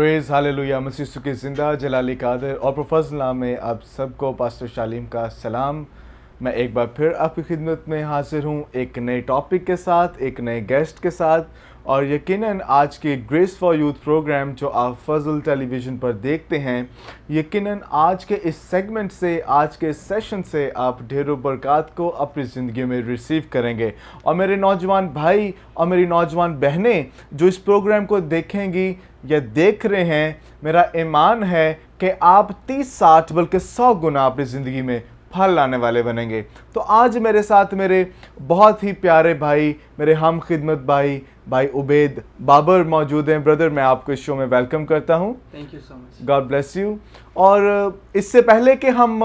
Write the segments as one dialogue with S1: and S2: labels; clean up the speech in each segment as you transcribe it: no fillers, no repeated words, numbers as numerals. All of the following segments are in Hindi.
S1: प्रेज़ हालेलुया मसीह यीशु की ज़िंदा जलाली कादिर और प्रोफेशनल नाम में आप सबको पास्टर शालीम का सलाम। मैं एक बार फिर आपकी खिदमत में हाजिर हूँ एक नए टॉपिक के साथ, एक नए गेस्ट के साथ। और यकीनन आज के ग्रेस फॉर यूथ प्रोग्राम जो आप फजल टेलीविज़न पर देखते हैं, यकीनन आज के इस सेगमेंट से, आज के इस सेशन से आप ढेरों बरक़ात को अपनी ज़िंदगी में रिसीव करेंगे। और मेरे नौजवान भाई और मेरी नौजवान बहनें जो इस प्रोग्राम को देखेंगी या देख रहे हैं, मेरा ईमान है कि आप 30-60 बल्कि 100 गुना अपनी ज़िंदगी में फल लाने वाले बनेंगे। तो आज मेरे साथ मेरे बहुत ही प्यारे भाई, मेरे हम खिदमत भाई उबैद बाबर मौजूद हैं। ब्रदर, मैं आपको इस शो में वेलकम करता हूं।
S2: Thank you so much.
S1: God bless you. और इससे पहले कि हम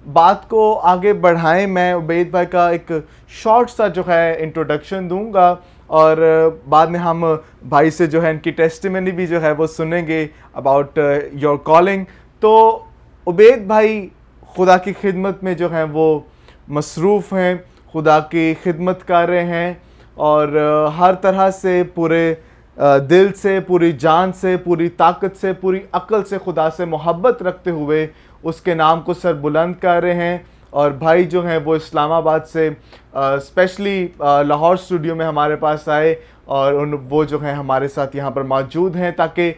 S1: बात को आगे बढ़ाएं, मैं उबैद भाई का एक शॉर्ट सा जो है इंट्रोडक्शन दूंगा और बाद में हम भाई से जो है इनकी टेस्टिमनी भी जो है वो सुनेंगे अबाउट योर कॉलिंग। तो उबैद भाई खुदा की खिदमत में जो हैं वो मसरूफ़ हैं, खुदा की खिदमत कर रहे हैं और हर तरह से पूरे दिल से, पूरी जान से, पूरी ताकत से, पूरी अक्ल से खुदा से मोहब्बत रखते हुए उसके नाम को सर बुलंद कर रहे हैं। और भाई जो हैं वो इस्लामाबाद से स्पेशली लाहौर स्टूडियो में हमारे पास आए और वो जो हैं हमारे साथ यहाँ पर मौजूद हैं ताकि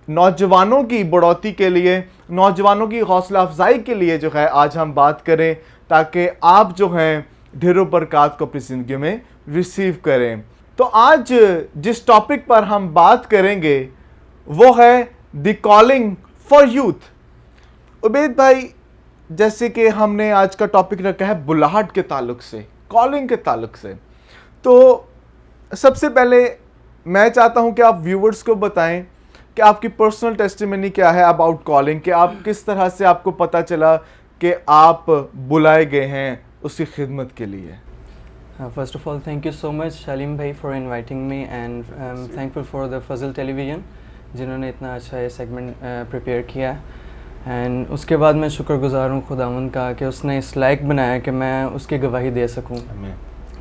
S1: नौजवानों की बढ़ोतरी के लिए, नौजवानों की हौसला अफजाई के लिए जो है आज हम बात करें, ताकि आप जो हैं ढेरों बरक़ात को अपनी ज़िंदगी में रिसीव करें। तो आज जिस टॉपिक पर हम बात करेंगे वो है the calling for youth. Ubaid भाई, जैसे कि हमने आज का टॉपिक रखा है बुलाहट के ताल्लुक से, कॉलिंग के ताल्लुक से, तो सबसे पहले मैं चाहता हूं कि आप व्यूवर्स को बताएं कि आपकी पर्सनल टेस्टिमनी क्या है अबाउट कॉलिंग, कि आप किस तरह से आपको पता चला कि आप बुलाए गए हैं उसकी खिदमत के लिए।
S2: First of all thank you so much Shalim भाई for inviting me and thankful for the Fazal television जिन्होंने इतना अच्छा ये सेगमेंट प्रिपेयर किया है। एंड उसके बाद मैं शुक्रगुजार हूँ खुदावंद का कि उसने इस लायक बनाया कि मैं उसकी गवाही दे सकूँ।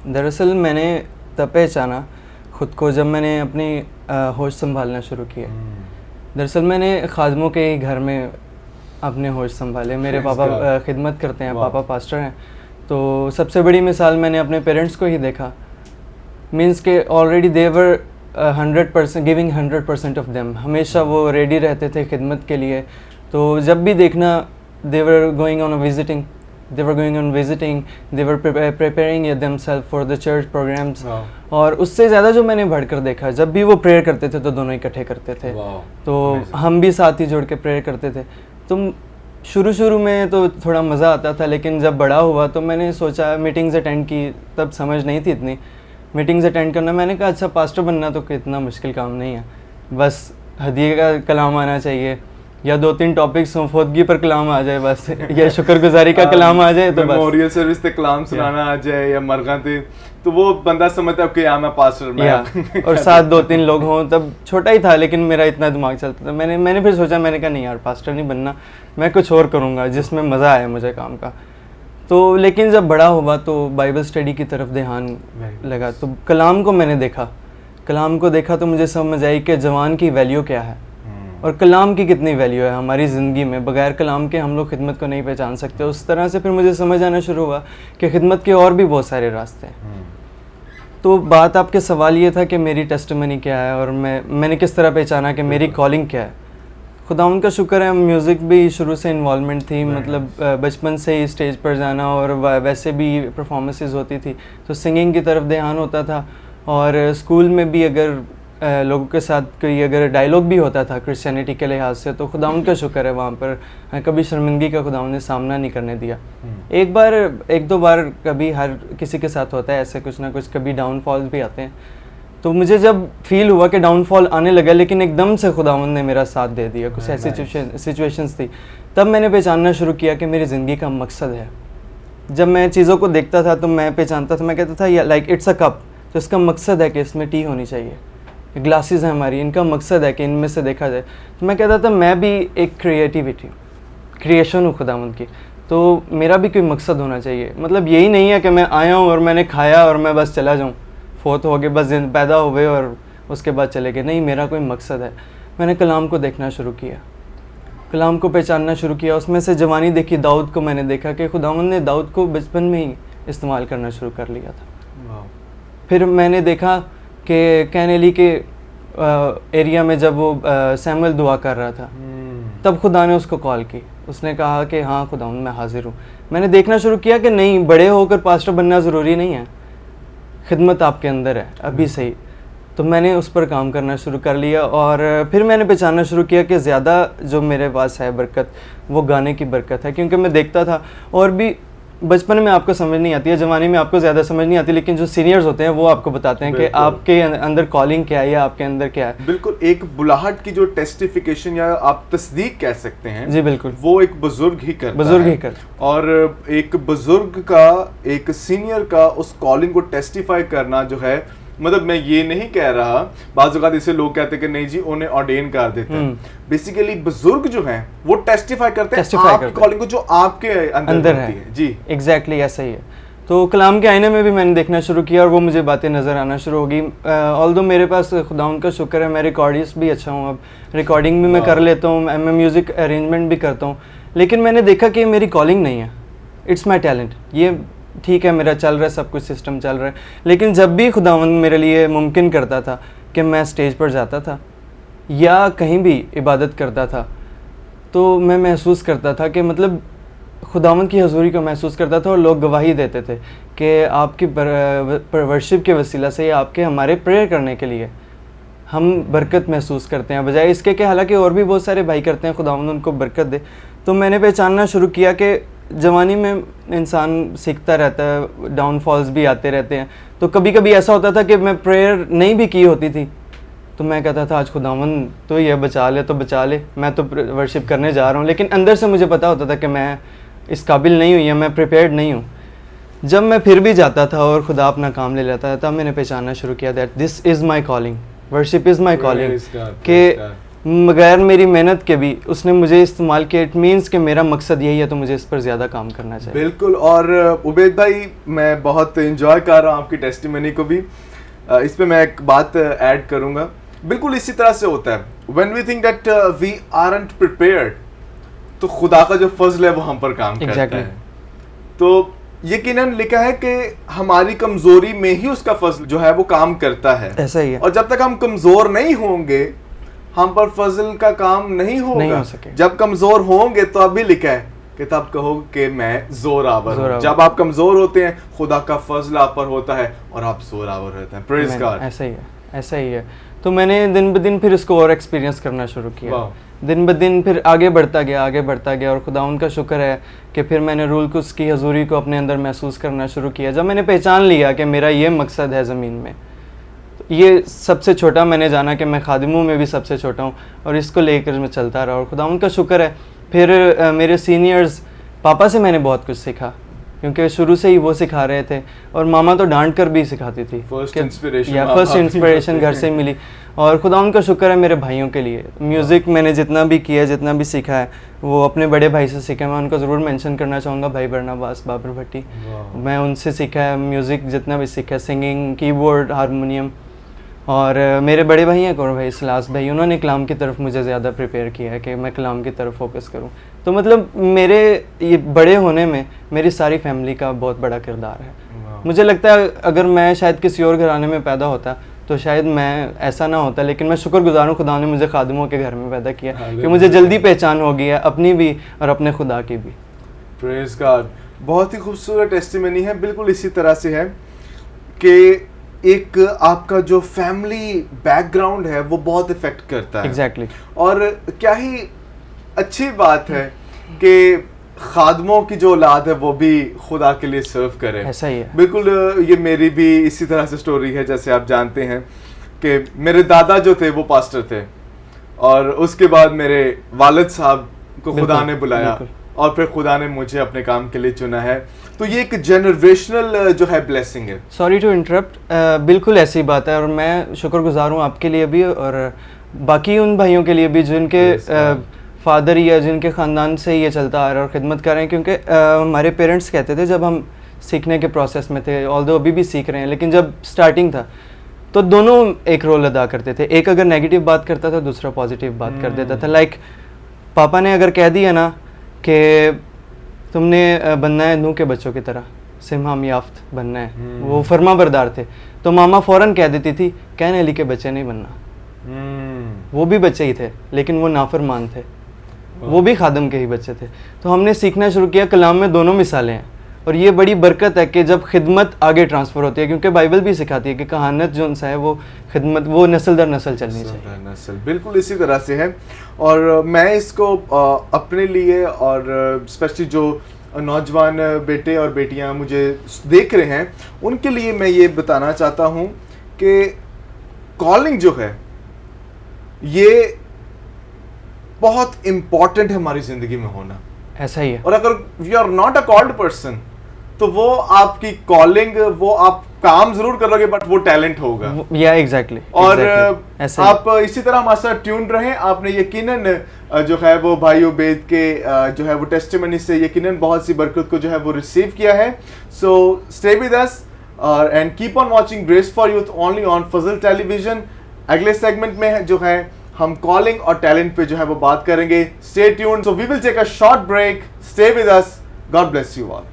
S2: दरअसल मैंने तब पहचाना ख़ुद को जब मैंने अपनी होश संभालना शुरू किया। दरअसल मैंने खादमों के ही घर में अपने होश संभाले। मेरे पापा खिदमत करते हैं, पापा पास्टर हैं, तो सबसे बड़ी मिसाल मैंने अपने पेरेंट्स को ही देखा। मीन्स के already they were 100% giving 100% of them. हमेशा वो रेडी रहते थे खिदमत के लिए। तो जब भी देखना they were going on visiting, they were preparing themselves for the church programs। और उससे ज़्यादा जो मैंने बढ़कर देखा, जब भी वो प्रेयर करते थे तो दोनों इकट्ठे करते थे। तो हम भी साथ ही जुड़ के प्रेयर करते थे। तो शुरू में तो थोड़ा मज़ा आता था, लेकिन जब बड़ा हुआ तो मैंने सोचा मीटिंग्स अटेंड की, तब समझ नहीं थी इतनी मीटिंग्स अटेंड करना। मैंने कहा अच्छा पास्टर बनना तो इतना मुश्किल काम नहीं है, बस हदीये का कलाम आना चाहिए या 2-3 टॉपिक्स हों, फौदगी पर कलाम आ जाए बस, या शुक्रगुजारी का कलाम आ जाए तो बस,
S1: मेमोरियल सर्विस पे कलाम सुनाना आ जाए या मरगाते, तो वो बंदा समझता है कि यार मैं पास्टर मैं
S2: और साथ 2-3 लोग हों। तब छोटा ही था लेकिन मेरा इतना दिमाग चलता था। मैंने फिर सोचा, मैंने कहा नहीं यार पास्टर नहीं बनना, मैं कुछ और करूँगा जिसमें मज़ा आए मुझे काम का। तो लेकिन जब बड़ा हुआ तो बाइबल स्टडी की तरफ ध्यान लगा, तो कलाम को मैंने देखा, कलाम को देखा तो मुझे समझ आई कि जवान की वैल्यू क्या है और कलाम की कितनी वैल्यू है हमारी ज़िंदगी में। बगैर कलाम के हम लोग खिदमत को नहीं पहचान सकते। उस तरह से फिर मुझे समझ आना शुरू हुआ कि खिदमत के और भी बहुत सारे रास्ते हैं। तो बात आपके सवाल ये था कि मेरी टेस्टिमनी क्या है और मैंने किस तरह पहचाना कि मेरी कॉलिंग क्या है। खुदावंद का शुक्र है, म्यूज़िक भी शुरू से इन्वॉल्वमेंट थी, मतलब बचपन से ही स्टेज पर जाना और वैसे भी परफॉर्मेंसेस होती थी तो सिंगिंग की तरफ ध्यान होता था। और स्कूल में भी अगर लोगों के साथ कोई अगर डायलॉग भी होता था क्रिश्चियनिटी के लिहाज से, तो खुदावंद का शुक्र है वहाँ पर कभी शर्मिंदगी का खुदावंद ने सामना नहीं करने दिया। एक दो बार कभी हर किसी के साथ होता है ऐसे कुछ ना कुछ, कभी डाउनफॉल्स भी आते हैं। तो मुझे जब फील हुआ कि डाउनफॉल आने लगा, लेकिन एकदम से खुदावंद ने मेरा साथ दे दिया, कुछ ऐसी सिचुएशंस थी, तब मैंने पहचानना शुरू किया कि मेरी ज़िंदगी का मकसद है। जब मैं चीज़ों को देखता था तो मैं पहचानता था, मैं कहता था लाइक इट्स अ कप, तो इसका मकसद है कि इसमें टी होनी चाहिए। ग्लासेस हैं हमारी, इनका मकसद है कि इनमें से देखा जाए। तो मैं कहता था मैं भी एक क्रिएशन हूँ खुदावंद की, तो मेरा भी कोई मकसद होना चाहिए। मतलब यही नहीं है कि मैं आया हूँ और मैंने खाया और मैं बस चला जाऊँ, फोत हो गए, बस पैदा हो गए और उसके बाद चले गए। नहीं, मेरा कोई मकसद है। मैंने कलाम को देखना शुरू किया, कलाम को पहचानना शुरू किया। उसमें से जवानी देखी, दाऊद को मैंने देखा कि खुदावंद ने दाऊद को बचपन में ही इस्तेमाल करना शुरू कर लिया था। फिर मैंने देखा कि कैनेली के एरिया में जब वो सैमुअल दुआ कर रहा था, तब खुदा ने उसको कॉल की। उसने कहा कि हाँ खुदावंद मैं हाजिर हूँ। मैंने देखना शुरू किया कि नहीं, बड़े होकर पास्टर बनना ज़रूरी नहीं है, खिदमत आपके अंदर है अभी से ही। तो मैंने उस पर काम करना शुरू कर लिया और फिर मैंने पहचानना शुरू किया कि ज़्यादा जो मेरे पास है बरकत, वो गाने की बरकत है। क्योंकि मैं देखता था, और भी बचपन में आपको समझ नहीं आती है, जवानी में आपको ज़्यादा समझ नहीं आती, लेकिन जो सीनियर्स होते हैं वो आपको बताते हैं कि आपके अंदर कॉलिंग क्या है या आपके अंदर क्या है।
S1: बिल्कुल, एक बुलाहट की जो टेस्टिफिकेशन या आप तस्दीक कह सकते हैं,
S2: जी बिल्कुल,
S1: वो एक बुजुर्ग ही करता है। और एक बुजुर्ग का, एक सीनियर का उस कॉलिंग को टेस्टिफाई करना जो है, मतलब मैं ये नहीं कह रहा, बाज़ औक़ात इसे लोग कहते हैं कि नहीं जी उन्हें ऑर्डेन कर देते हैं। बेसिकली बुजुर्ग जो हैं वो टेस्टिफाई करते हैं आपकी कॉलिंग को जो आपके अंदर है। जी
S2: एग्जैक्टली ऐसा ही है। तो कलाम के आईने में भी मैंने देखना शुरू किया और वो मुझे बातें नज़र आना शुरू हो गई। ऑल्दो मेरे पास खुदावंद का शुक्र है, मैं रिकॉर्डिस्ट भी अच्छा हूँ, अब रिकॉर्डिंग भी मैं कर लेता हूँ, मैं म्यूज़िक अरेंजमेंट भी करता हूँ। लेकिन मैंने देखा कि मेरी कॉलिंग नहीं है, इट्स माई टैलेंट। ये ठीक है, मेरा चल रहा है, सब कुछ सिस्टम चल रहा है, लेकिन जब भी खुदावंद मेरे लिए मुमकिन करता था कि मैं स्टेज पर जाता था या कहीं भी इबादत करता था, तो मैं महसूस करता था कि मतलब खुदावंद की हजूरी को महसूस करता था। और लोग गवाही देते थे कि आपकी वर्शिप के वसीला से या आपके हमारे प्रेयर करने के लिए हम बरकत महसूस करते हैं, बजाय इसके कि हालांकि और भी बहुत सारे भाई करते हैं, खुदावंद उनको बरकत दे। तो मैंने पहचानना शुरू किया कि जवानी में इंसान सीखता रहता है, डाउनफॉल्स भी आते रहते हैं। तो कभी कभी ऐसा होता था कि मैं प्रेयर नहीं भी की होती थी, तो मैं कहता था आज खुदावंद तो ये बचा ले तो बचा ले, मैं तो वर्शिप करने जा रहा हूँ। लेकिन अंदर से मुझे पता होता था कि मैं इस काबिल नहीं हूँ या मैं प्रिपेयर्ड नहीं हूँ। जब मैं फिर भी जाता था और खुदा अपना काम ले लेता था, तब मैंने पहचानना शुरू किया that this is my calling, worship is my calling, कि बगैर मेरी मेहनत के भी उसने मुझे इस्तेमाल किया। इट मीन्स कि मेरा मकसद यही है, तो मुझे इस पर ज़्यादा काम करना चाहिए।
S1: बिल्कुल। और उबैद भाई, मैं बहुत इंजॉय कर रहा हूँ आपकी टेस्टिमनी को भी। इस पे मैं एक बात ऐड करूँगा, बिल्कुल इसी तरह से होता है। When we think that we aren't prepared, तो खुदा का जो फजल है वो हम पर काम करता है। तो यकीनन लिखा है कि हमारी कमज़ोरी में ही उसका फजल जो है वो काम करता है।
S2: ऐसा ही है।
S1: और जब तक हम कमज़ोर नहीं होंगे, हम पर फजल का काम नहीं होगा।
S2: नहीं हो सके।
S1: जब कमजोर होंगे तो अभी लिखा है कि तब कहो कि मैं जोरावर हूं। जब आप कमजोर होते हैं, खुदा का फजल आप पर होता है और आप जोरावर रहते हैं। Praise God.
S2: ऐसा ही है, ऐसा ही है। तो मैंने दिन ब दिन फिर इसको और एक्सपीरियंस करना शुरू किया, दिन ब दिन फिर आगे बढ़ता गया। और खुदा उनका शुक्र है कि फिर मैंने रूल को, उसकी हजूरी को अपने अंदर महसूस करना शुरू किया। जब मैंने पहचान लिया कि मेरा ये मकसद है ज़मीन में, ये सबसे छोटा मैंने जाना कि मैं खादिमों में भी सबसे छोटा हूँ, और इसको लेकर मैं चलता रहा। और खुदा उनका शुक्र है फिर मेरे सीनियर्स, पापा से मैंने बहुत कुछ सीखा, क्योंकि शुरू से ही वो सिखा रहे थे, और मामा तो डांट कर भी सिखाती थी।
S1: फर्स्ट
S2: इंस्पिरेशन घर से मिली। और खुदा उनका शुक्र है मेरे भाइयों के लिए, म्यूज़िक मैंने जितना भी किया, जितना भी सीखा है, वो अपने बड़े भाई से सीखा है। मैं उनको ज़रूर मेंशन करना चाहूँगा, भाई बरनाबास बाबर भट्टी, मैं उनसे सीखा है म्यूज़िक, जितना भी सीखा है, सिंगिंग, कीबोर्ड, हारमोनियम। और मेरे बड़े भाई हैं कौर भाई, सलास भाई, उन्होंने कलाम की तरफ मुझे ज़्यादा प्रिपेयर किया है कि मैं कलाम की तरफ फोकस करूं। तो मतलब मेरे ये बड़े होने में मेरी सारी फैमिली का बहुत बड़ा किरदार है। मुझे लगता है अगर मैं शायद किसी और घराने में पैदा होता तो शायद मैं ऐसा ना होता, लेकिन मैं शुक्रगुजार हूँ खुदा ने मुझे खादिमों के घर में पैदा किया कि मुझे जल्दी पहचान हो गई है अपनी भी और अपने खुदा की भी।
S1: Praise God. बहुत ही खूबसूरत टेस्टिमनी है। बिल्कुल इसी तरह से है कि एक आपका जो फैमिली बैकग्राउंड है वो बहुत इफेक्ट करता है।
S2: एग्जैक्टली।
S1: और क्या ही अच्छी बात है कि खादमों की जो औलाद है वो भी खुदा के लिए सर्व करे।
S2: ऐसा ही है।
S1: बिल्कुल। ये मेरी भी इसी तरह से स्टोरी है। जैसे आप जानते हैं कि मेरे दादा जो थे वो पास्टर थे, और उसके बाद मेरे वालिद साहब को खुदा ने बुलाया, और फिर खुदा ने मुझे अपने काम के लिए चुना है। तो ये एक जनरेशनल जो है ब्लेसिंग है।
S2: सॉरी टू इंटरप्ट, बिल्कुल ऐसी बात है। और मैं शुक्रगुजार हूँ आपके लिए भी और बाकी उन भाइयों के लिए भी जिनके फादर या जिनके ख़ानदान से ये चलता आ रहा है और ख़िदमत कर रहे हैं। क्योंकि हमारे पेरेंट्स कहते थे जब हम सीखने के प्रोसेस में थे, ऑल्दो अभी भी सीख रहे हैं, लेकिन जब स्टार्टिंग था तो दोनों एक रोल अदा करते थे, एक अगर नेगेटिव बात करता था दूसरा पॉजिटिव बात कर देता था। लाइक पापा ने अगर कह दिया ना कि तुमने बनना है नूह के बच्चों की तरह, सिमहाम याफ्त बनना है, वो फर्मा बरदार थे, तो मामा फ़ौरन कह देती थी कहने अली के बच्चे नहीं बनना। वो भी बच्चे ही थे लेकिन वो नाफरमान थे, वो भी खादम के ही बच्चे थे। तो हमने सीखना शुरू किया, कलाम में दोनों मिसालें हैं और ये बड़ी बरकत है कि जब खिदमत आगे ट्रांसफ़र होती है, क्योंकि बाइबल भी सिखाती है कि कहानत जो सा है वो खिदमत वो नस्ल दर नस्ल चलनी चाहिए।
S1: नस्ल बिल्कुल इसी तरह से है। और मैं इसको अपने लिए और स्पेशली जो नौजवान बेटे और बेटियां मुझे देख रहे हैं उनके लिए मैं ये बताना चाहता हूँ कि कॉलिंग जो है ये बहुत इम्पॉर्टेंट है हमारी ज़िंदगी में होना।
S2: ऐसा ही है।
S1: और अगर you are not a called person तो वो आपकी कॉलिंग, वो आप काम जरूर करोगे बट वो टैलेंट होगा।
S2: या एग्जैक्टली।
S1: और आप इसी तरह हमारे साथ ट्यून रहें। आपने यकीनन जो है वो भाई उबैद के जो है वो टेस्टिमनी से यकीनन बहुत सी बरकत को जो है वो रिसीव किया है। So stay with us and keep on watching grace for youth only on Fazal television. अगले सेगमेंट में जो है हम कॉलिंग और टैलेंट पे जो है वो बात करेंगे। Stay tuned. So we will take a short break. Stay with us. God bless you all.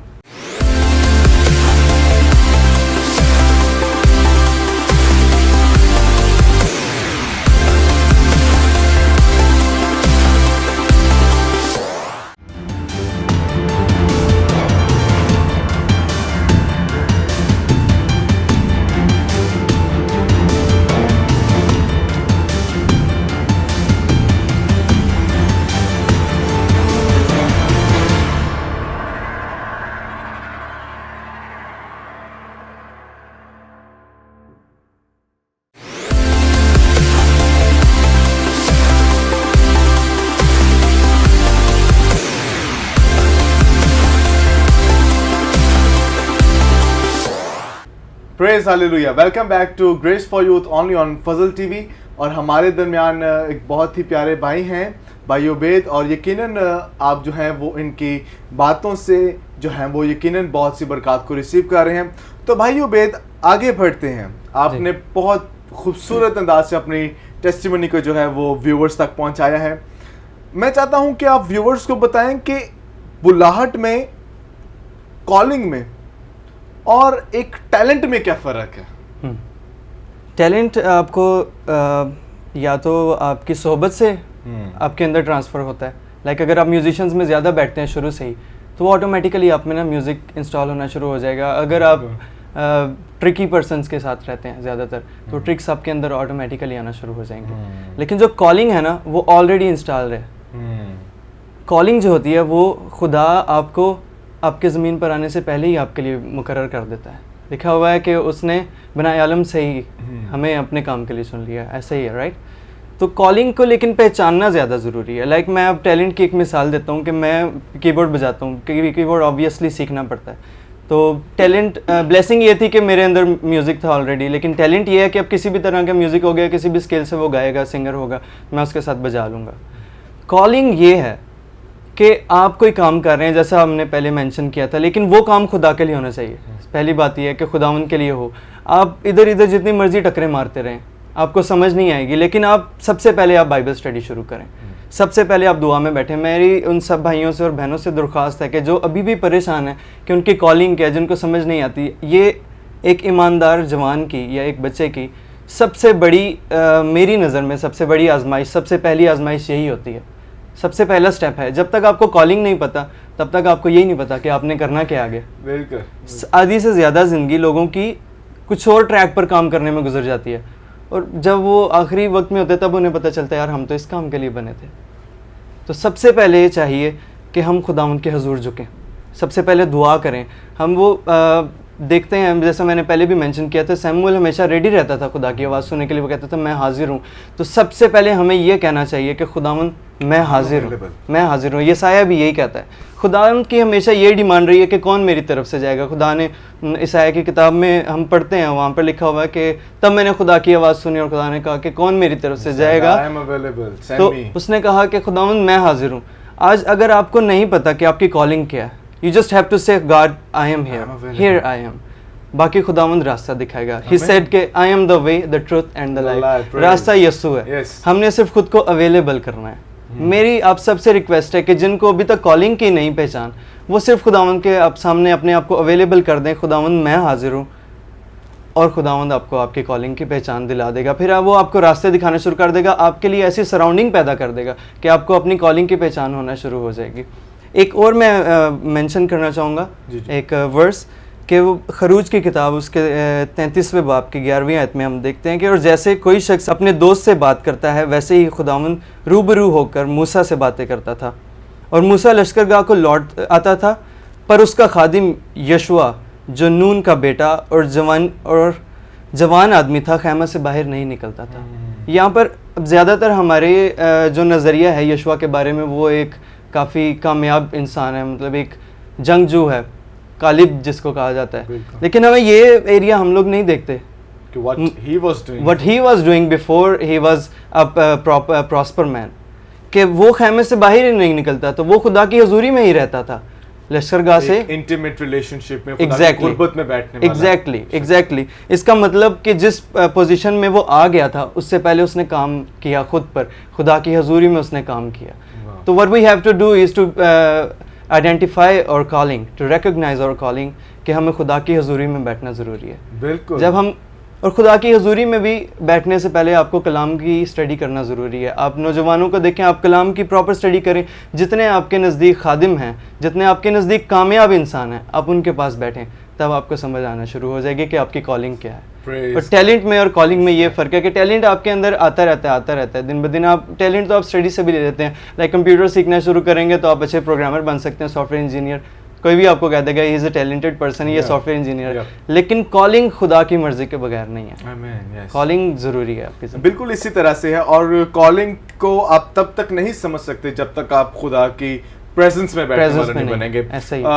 S1: Praise hallelujah. Welcome back to grace for youth only on Fazal TV. और हमारे दरमियान एक बहुत ही प्यारे भाई हैं, भाई उबैद, और यकीनन आप जो हैं वो इनकी बातों से जो हैं वो यकीनन बहुत सी बरकत को रिसीव कर रहे हैं। तो भाई उबैद आगे बढ़ते हैं। आपने बहुत खूबसूरत अंदाज से अपनी टेस्टिमनी को जो है वो व्यूवर्स तक पहुंचाया है। मैं चाहता हूं कि आप व्यूवर्स को बताएं कि बुलाहट में, कॉलिंग में और एक टैलेंट में क्या फ़र्क है?
S2: टैलेंट आपको या तो आपकी सोहबत से आपके अंदर ट्रांसफ़र होता है। लाइक अगर आप म्यूजिशियंस में ज़्यादा बैठते हैं शुरू से ही तो वो ऑटोमेटिकली आप में ना म्यूज़िक इंस्टॉल होना शुरू हो जाएगा। अगर आप ट्रिकी पर्सनस के साथ रहते हैं ज़्यादातर तो ट्रिक्स आपके अंदर ऑटोमेटिकली आना शुरू हो जाएंगे। लेकिन जो कॉलिंग है ना वो ऑलरेडी इंस्टॉल है। कॉलिंग जो होती है वो खुदा आपको आपके ज़मीन पर आने से पहले ही आपके लिए मुकर्रर कर देता है। लिखा हुआ है कि उसने बिना आलम से ही हमें अपने काम के लिए चुन लिया। ऐसा ही है, राइट? तो कॉलिंग को लेकिन पहचानना ज़्यादा ज़रूरी है। लाइक मैं अब टैलेंट की एक मिसाल देता हूँ कि मैं कीबोर्ड बजाता हूँ, कीबोर्ड ऑब्वियसली सीखना पड़ता है। तो टैलेंट ब्लेसिंग ये थी कि मेरे अंदर म्यूज़िक था ऑलरेडी, लेकिन टैलेंट ये है कि अब किसी भी तरह का म्यूज़िक हो गया, किसी भी स्केल से वो गाएगा, सिंगर होगा, मैं उसके साथ बजा लूँगा। कॉलिंग ये है कि आप कोई काम कर रहे हैं जैसा हमने पहले मेंशन किया था, लेकिन वो काम खुदा के लिए होना चाहिए। पहली बात यह है कि खुदावन के लिए हो। आप इधर इधर जितनी मर्जी टकरे मारते रहें आपको समझ नहीं आएगी, लेकिन आप सबसे पहले आप बाइबल स्टडी शुरू करें। सबसे पहले आप दुआ में बैठें। मेरी उन सब भाइयों से और बहनों से दरख्वास्त है कि जो अभी भी परेशान है कि उनकी कॉलिंग क्या है, जिनको समझ नहीं आती, ये एक ईमानदार जवान की या एक बच्चे की सबसे बड़ी मेरी नज़र में सबसे बड़ी आजमाइश, सबसे पहली आजमाइश यही होती है। सबसे पहला स्टेप है। जब तक आपको कॉलिंग नहीं पता तब तक आपको यही नहीं पता कि आपने करना क्या आगे।
S1: बिल्कुल।
S2: आधी से ज़्यादा ज़िंदगी लोगों की कुछ और ट्रैक पर काम करने में गुजर जाती है और जब वो आखिरी वक्त में होते तब उन्हें पता चलता है यार हम तो इस काम के लिए बने थे। तो सबसे पहले ये चाहिए कि हम खुदावंद के हजूर झुकें, सबसे पहले दुआ करें। हम वो देखते हैं, जैसा मैंने पहले भी मेंशन किया था, सैमुअल हमेशा रेडी रहता था खुदा की आवाज़ सुनने के लिए। वो कहता था मैं हाजिर हूँ। तो सबसे पहले हमें ये कहना चाहिए कि खुदावंद मैं हाजिर हूँ, मैं हाजिर हूँ। यसाया भी यही कहता है। खुदावंद की हमेशा ये डिमांड रही है कि कौन मेरी तरफ से जाएगा। खुदा ने ईसाया की किताब में हम पढ़ते हैं, वहाँ पर लिखा हुआ है कि तब मैंने खुदा की आवाज़ सुनी और खुदा ने कहा कि कौन मेरी तरफ से जाएगा। तो उसने कहा कि खुदावंद मैं हाजिर हूँ। आज अगर आपको नहीं पता कि आपकी कॉलिंग क्या है, you just have to say God I am here, here I am। बाकी खुदावंद रास्ता दिखाएगा। ही सेड के I am the way the truth and the life, रास्ता यीशु है।
S1: Yes.
S2: हमने सिर्फ खुद को अवेलेबल करना है। मेरी आप सबसे रिक्वेस्ट है कि जिनको अभी तक कॉलिंग की नहीं पहचान, वो सिर्फ खुदावंद के आप सामने अपने आप को अवेलेबल कर दें, खुदावंद मैं हाजिर हूँ, और खुदावंद आपको आपकी कॉलिंग की पहचान दिला देगा। फिर वो आपको रास्ते दिखाने शुरू कर देगा, आपके लिए ऐसी सराउंडिंग पैदा कर देगा कि आपको अपनी कॉलिंग की पहचान होना शुरू हो जाएगी। एक और मैं मेंशन करना चाहूँगा एक वर्स कि वो खरूज की किताब उसके 33वें बाब की 11वीं आयत में हम देखते हैं कि और जैसे कोई शख्स अपने दोस्त से बात करता है, वैसे ही खुदावंद रूबरू होकर मूसा से बातें करता था। और मूसा लश्करगाह को लौट आता था, पर उसका खादिम यशुआ जो नून का बेटा और जवान आदमी था, खैमा से बाहर नहीं निकलता था। यहाँ पर ज़्यादातर हमारे जो नज़रिया है यशुआ के बारे में, वो एक काफ़ी कामयाब इंसान है, मतलब एक जंगजू है, कालिब जिसको कहा जाता है। लेकिन हमें ये एरिया हम लोग नहीं देखते
S1: कि what
S2: he was doing before he was a prosper man, कि वो खैमे से बाहर ही नहीं निकलता, तो वो खुदा की हजूरी में ही रहता था, लश्करगाह से
S1: इंटीमेट रिलेशनशिप में, खुदा की गुरबत में बैठने वाला।
S2: एग्जैक्टली। इसका मतलब कि जिस पोजीशन में वो आ गया था, उससे पहले उसने काम किया खुद पर, खुदा की हजूरी में उसने काम किया। तो what we have to do is to identify our calling, to recognize our calling, कि हमें खुदा की हजूरी में बैठना ज़रूरी है।
S1: बिल्कुल।
S2: जब हम और खुदा की हजूरी में भी बैठने से पहले आपको कलाम की स्टडी करना ज़रूरी है। आप नौजवानों को देखें, आप कलाम की प्रॉपर स्टडी करें। जितने आपके नज़दीक खादिम हैं, जितने आपके नज़दीक कामयाब इंसान हैं, आप उनके पास बैठें, तब आपको समझ आना शुरू हो जाएगी कि आपकी कॉलिंग क्या है। और टैलेंट में और कॉलिंग में ये फ़र्क है कि टैलेंट आपके अंदर आता रहता है दिन ब दिन। आप टैलेंट तो आप स्टडी से भी ले लेते हैं, लाइक कंप्यूटर सीखना शुरू करेंगे तो आप अच्छे प्रोग्रामर बन सकते हैं, सॉफ्टवेयर इंजीनियर। कोई भी आपको कह देगा he is a talented person, ये सॉफ्टवेयर इंजीनियर है। लेकिन कॉलिंग खुदा की मर्जी के बगैर नहीं है। कॉलिंग ज़रूरी है आपकी ज़िंदगी।
S1: बिल्कुल इसी तरह से है। और कॉलिंग को आप तब तक नहीं समझ सकते जब तक आप खुदा की प्रेजेंस में बैठने वाले नहीं बनेंगे।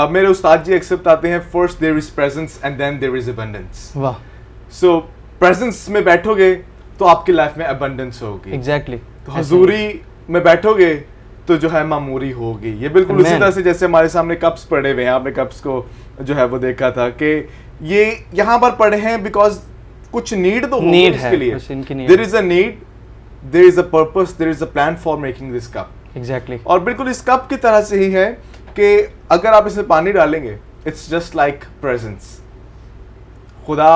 S1: मेरे उस्ताद जी एक्सेप्ट आते हैं, first there is presence and then there is abundance.
S2: वाह।
S1: सो प्रेजेंस में बैठोगे तो आपकी लाइफ में अबंडेंस होगी।
S2: एग्जैक्टली।
S1: तो हजूरी में बैठोगे तो जो है मामूरी होगी। ये बिल्कुल उसी तरह से जैसे हमारे सामने कप्स पड़े हुए हैं, आपने कप्स को जो है वो देखा था कि ये यहाँ पर पड़े हैं बिकॉज कुछ नीड तो होगी इसके लिए। There is a need, there is a purpose, there is a plan for making this cup.
S2: Exactly.
S1: और बिल्कुल इस कप की तरह से ही है कि अगर आप इसमें पानी डालेंगे, इट्स जस्ट लाइक प्रेजेंस। खुदा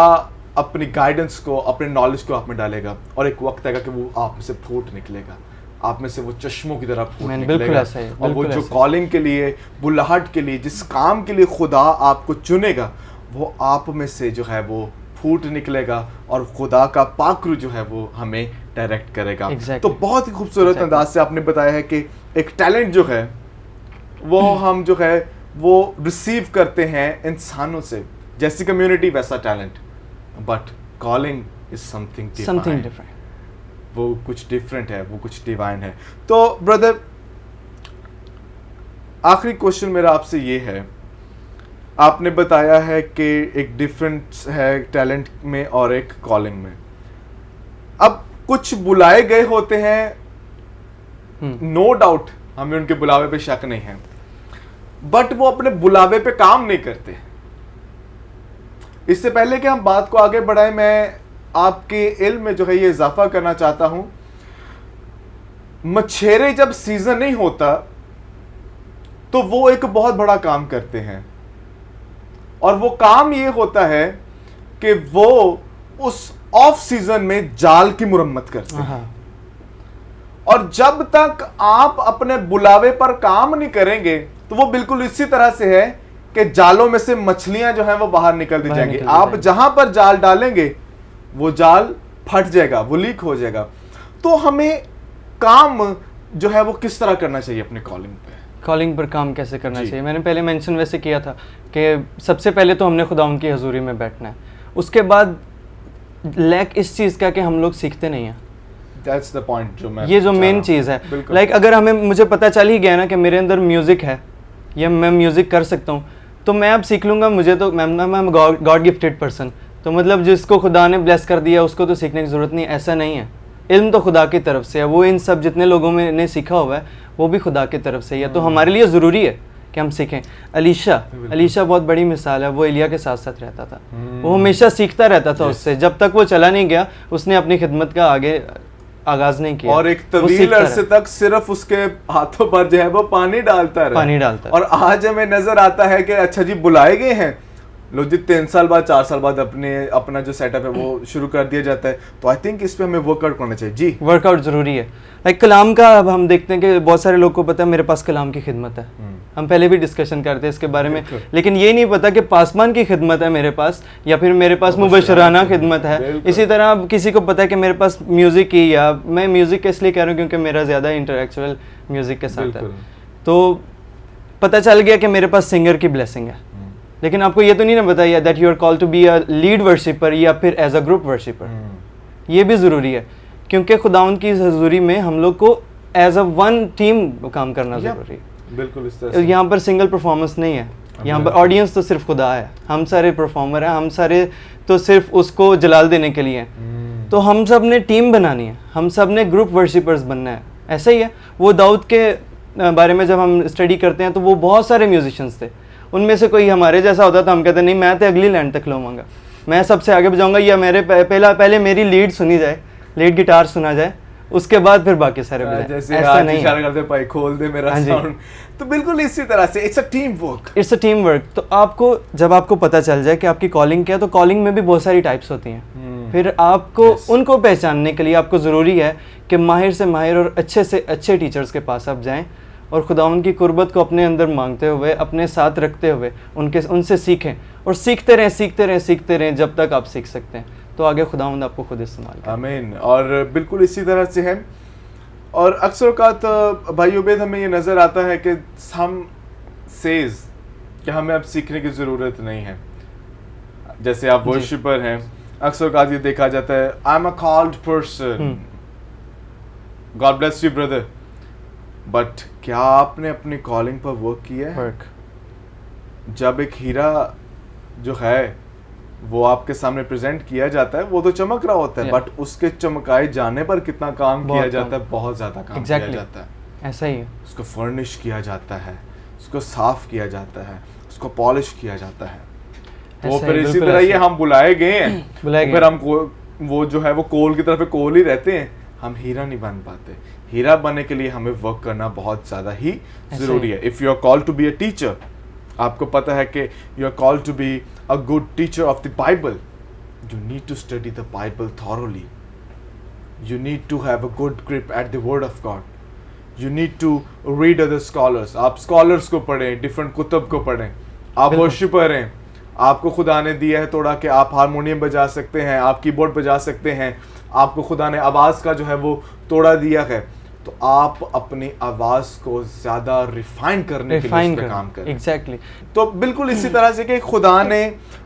S1: अपनी गाइडेंस को, अपने नॉलेज को आप में डालेगा, और एक वक्त आएगा कि वो आप में से फूट निकलेगा, आप में से वो चश्मों की तरह फूट निकलेगा। और वो जो कॉलिंग के लिए, बुलाहट के लिए, जिस काम के लिए खुदा आपको चुनेगा, वो आप में से जो है वो फूट निकलेगा, और खुदा का पाकरू जो है वो हमें डायरेक्ट करेगा। तो बहुत ही खूबसूरत अंदाज से आपने बताया है कि एक टैलेंट जो है वो हम जो है वो रिसीव करते हैं इंसानों से, जैसी कम्युनिटी वैसा talent, but calling is something different. वो कुछ डिफरेंट है, वो कुछ डिवाइन है। तो ब्रदर, आखिरी क्वेश्चन मेरा आपसे ये है, आपने बताया है कि एक डिफरेंस है टैलेंट में और एक कॉलिंग में। अब कुछ बुलाए गए होते हैं, नो डाउट हमें उनके बुलावे पे शक नहीं है, बट वो अपने बुलावे पे काम नहीं करते। इससे पहले कि हम बात को आगे बढ़ाएं, मैं आपके इल्म में जो है ये इजाफा करना चाहता हूं। मछेरे जब सीजन नहीं होता तो वो एक बहुत बड़ा काम करते हैं, और वो काम ये होता है कि वो उस ऑफ सीजन में जाल की मुरम्मत करते हैं। और जब तक आप अपने बुलावे पर काम नहीं करेंगे तो वो बिल्कुल इसी तरह से है कि जालों में से मछलियां जो हैं वो बाहर निकलती जाएंगी। आप जहां पर जाल डालेंगे वो जाल फट जाएगा, वो लीक हो जाएगा। तो हमें काम जो है वो किस तरह करना चाहिए अपने कॉलिंग पर काम कैसे करना चाहिए? मैंने पहले मेंशन वैसे किया था कि सबसे पहले तो हमने खुदा उनकी हजूरी में बैठना है। उसके बाद लैक इस चीज़ का कि हम लोग सीखते नहीं हैं। That's the point जो मैं
S2: ये जो मेन चीज़ है, लाइक अगर मुझे पता चल ही गया ना कि मेरे अंदर म्यूज़िक है या मैं म्यूज़िक कर सकता हूँ, तो मैं अब सीख लूँगा। मुझे तो मैं गॉड गिफ्टेड पर्सन, तो मतलब जिसको खुदा ने ब्लेस कर दिया उसको तो सीखने की ज़रूरत नहीं, ऐसा नहीं है। इल्म तो खुदा की तरफ से है, वो इन सब जितने लोगों में ने सीखा हुआ है वो भी खुदा की तरफ से ही है। तो हमारे लिए ज़रूरी है कि हम सीखें। अलीशा बहुत बड़ी मिसाल है, वो एलिया के साथ साथ रहता था, वो हमेशा सीखता रहता था उससे, जब तक वो चला नहीं गया उसने अपनी खिदमत का आगाज नहीं किया,
S1: और एक तवील अरसे तक सिर्फ उसके हाथों पर जो है वो पानी डालता रहा। और आज हमें नजर आता है कि अच्छा जी बुलाए गए हैं लोग जी, 3 साल बाद 4 साल बाद अपना जो सेटअप है वो शुरू कर दिया जाता है। तो आई थिंक इस पे हमें वर्कआउट करना चाहिए जी।
S2: वर्कआउट जरूरी है। लाइक कलाम का अब हम देखते हैं कि बहुत सारे लोग को पता है मेरे पास कलाम की खिदमत है, हम पहले भी डिस्कशन करते हैं इसके बारे में, लेकिन ये नहीं पता कि पासमान की खिदमत है मेरे पास, या फिर मेरे पास मुबशराना खिदमत है। इसी तरह अब किसी को पता है कि मेरे पास म्यूज़िक की, या मैं म्यूज़िक इसलिए कह रहा हूँ क्योंकि मेरा ज़्यादा इंटेलेक्चुअल म्यूज़िक के साथ है, तो पता चल गया कि मेरे पास सिंगर की ब्लेसिंग है, लेकिन आपको ये तो नहीं ना बताया that you are called to be a lead worshipper या फिर एज अ ग्रुप वर्शिपर। ये भी ज़रूरी है क्योंकि खुदावंद की हजूरी में हम लोग को एज अ वन टीम काम करना ज़रूरी है।
S1: बिल्कुल इस तरह
S2: यहाँ पर सिंगल परफॉर्मेंस नहीं है, यहाँ पर ऑडियंस तो सिर्फ खुदा है, हम सारे परफॉर्मर हैं, हम सारे तो सिर्फ उसको जलाल देने के लिए हैं। तो हम सब ने टीम बनानी है, हम सब ने ग्रुप वर्शिपर्स बनना है। ऐसा ही है, वो दाऊद के बारे में जब हम स्टडी करते हैं तो वो बहुत सारे म्यूजिशियंस थे, उनमें से कोई हमारे जैसा होता था हम कहते नहीं मैं तो अगली लैंड तक लूँगा, मैं सबसे आगे बजाऊंगा, या मेरे पहले मेरी लीड सुनी जाए, लीड गिटार सुना जाए, उसके बाद फिर बाकी सारे बजाएं।
S1: जैसे ऐसा नहीं इशारा करते भाई खोल दे मेरा साउंड। तो बिल्कुल इसी तरह से इट्स अ टीम वर्क।
S2: तो आपको जब आपको पता चल जाए कि आपकी कॉलिंग क्या है, तो कॉलिंग में भी बहुत सारी टाइप्स होती हैं। फिर आपको उनको पहचानने के लिए आपको ज़रूरी है कि माहिर से माहिर और अच्छे से अच्छे टीचर्स के पास आप जाएं और खुदावंद की कुर्बत को अपने अंदर मांगते हुए, अपने साथ रखते हुए उनसे सीखें, और सीखते रहें जब तक आप सीख सकते हैं, तो आगे खुदावंद आपको खुद इस्तेमाल करें।
S1: आमीन। और बिल्कुल इसी तरह से है। और अक्सर औक़ात भाई उबैद हमें ये नज़र आता है कि हम सेज कि हमें अब सीखने की ज़रूरत नहीं है। जैसे आप वर्शिपर हैं, अक्सर औक़ात ये देखा जाता है I am a called person, God bless you brother, but क्या आपने अपनी कॉलिंग पर वर्क किया है? जब एक हीरा जो है वो आपके सामने प्रेजेंट किया जाता है, वो तो चमक रहा होता है, बट उसके चमकाए जाने पर कितना काम किया जाता है, बहुत ज्यादा काम किया जाता है।
S2: ऐसा ही है,
S1: उसको फर्निश किया जाता है, उसको साफ किया जाता है, उसको पॉलिश किया जाता है। तो फिर इसी तरह ये हम बुलाए गए हैं, फिर हम वो जो है वो कोल की तरफ कोल ही रहते हैं, हम हीरा नहीं बन पाते। हीरा बनने के लिए हमें वर्क करना बहुत ज़्यादा ही ज़रूरी है। If you are called to be a teacher, आपको पता है कि you are called to be a good teacher of the Bible, you need to study the Bible thoroughly, you need to have a good grip at the word of God, you need to read other scholars. आप स्कॉलर्स को पढ़ें, डिफरेंट कुतुब को पढ़ें। आप वर्शिपर हैं, आपको खुदा ने दिया है थोड़ा कि आप हारमोनियम बजा सकते हैं, आप कीबोर्ड बजा सकते हैं, आपको खुदा ने आवाज़ का जो है वो तोड़ा दिया है, तो आप अपनी आवाज़ को ज़्यादा रिफाइन करने के लिए इस पे काम करें।
S2: एग्जैक्टली।
S1: तो बिल्कुल इसी तरह से कि खुदा ने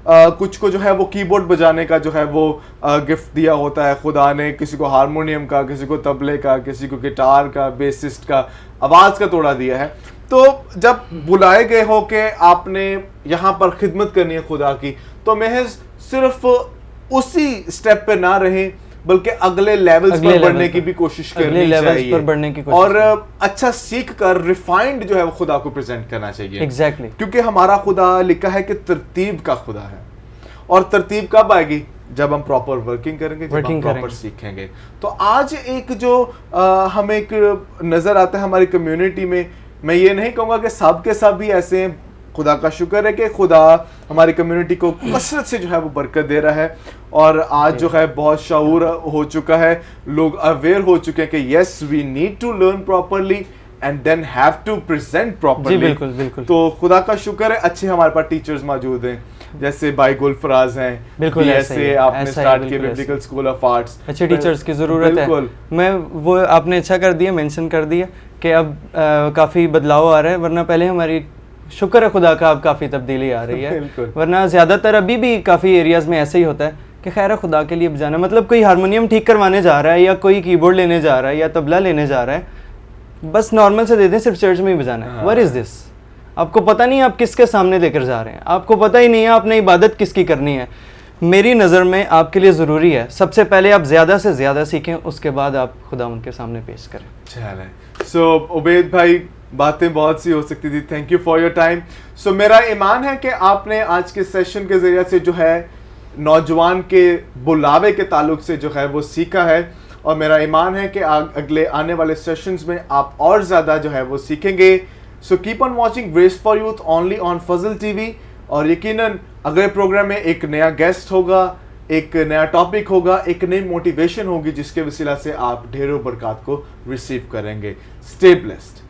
S1: कुछ को जो है वो कीबोर्ड बजाने का जो है वो गिफ्ट दिया होता है, खुदा ने किसी को हारमोनियम का, किसी को तबले का, किसी को गिटार का, बेसिस्ट का, आवाज़ का तोड़ा दिया है। तो जब बुलाए गए हो कि आपने यहाँ पर खिदमत करनी है खुदा की, तो महज सिर्फ उसी स्टेप पे ना रहे बल्कि अगले लेवल्स पर बढ़ने की भी कोशिश करनी चाहिए, और अच्छा सीख कर रिफाइंड जो है वो खुदा को प्रेजेंट करना चाहिए।
S2: एग्जैक्टली।
S1: क्योंकि हमारा खुदा लिखा है कि तरतीब का खुदा है, और तरतीब कब आएगी? जब हम प्रॉपर वर्किंग करेंगे, जब हम प्रॉपर सीखेंगे। तो आज एक जो हमें एक नजर आता है हमारी कम्युनिटी में, मैं ये नहीं कहूँगा कि सब के सब भी ऐसे हैं, खुदा का शुक्र है कि खुदा हमारी कम्युनिटी को कसरत से जो है वो बरकत दे रहा है, और आज जो है बहुत शऊर हो चुका है, लोग अवेयर हो चुके हैं कि yes we need to learn properly and then have to present properly.
S2: बिल्कुल बिल्कुल।
S1: तो खुदा का शुक्र है अच्छे हमारे पास टीचर्स मौजूद हैं, जैसे भाई गुलफराज हैं,
S2: बिल्कुल
S1: ऐसे आपने स्टार्ट किया बिब्लिकल स्कूल ऑफ आर्ट्स।
S2: अच्छे टीचर्स की ज़रूरत है। मैं वो आपने अच्छा कर दिया, मेंशन कर दिया कि अब काफ़ी बदलाव आ रहा है, वरना पहले हमारी शुक्र है खुदा का अब काफ़ी तब्दीली आ रही है, वरना ज़्यादातर अभी भी काफ़ी एरियाज़ में ऐसे ही होता है कि खैर खुदा के लिए बजाना, मतलब कोई हारमोनियम ठीक करवाने जा रहा है या कोई कीबोर्ड लेने जा रहा है या तबला लेने जा रहा है, बस नॉर्मल से दे दें, सिर्फ चर्च में ही बजाना है। What is this? आपको पता नहीं आप किसके सामने लेकर जा रहे हैं, आपको पता ही नहीं है आपने इबादत किसकी करनी है। मेरी नज़र में आपके लिए ज़रूरी है सबसे पहले आप ज़्यादा से ज़्यादा सीखें, उसके बाद आप खुदा उनके सामने पेश करें।
S1: चलें। सो उबैद भाई बातें बहुत सी हो सकती थी। Thank you for your time. So मेरा ईमान है कि आपने आज के सेशन के ज़रिए से जो है नौजवान के बुलावे के ताल्लुक से जो है वो सीखा है, और मेरा ईमान है कि अगले आने वाले सेशंस में आप और ज़्यादा जो है वो सीखेंगे। So keep on watching grace for youth only on Fazal TV, और यकीनन अगले प्रोग्राम में एक नया गेस्ट होगा, एक नया टॉपिक होगा, एक नई मोटिवेशन होगी जिसके वसीला से आप ढेरों बरकत को रिसीव करेंगे। Stay blessed.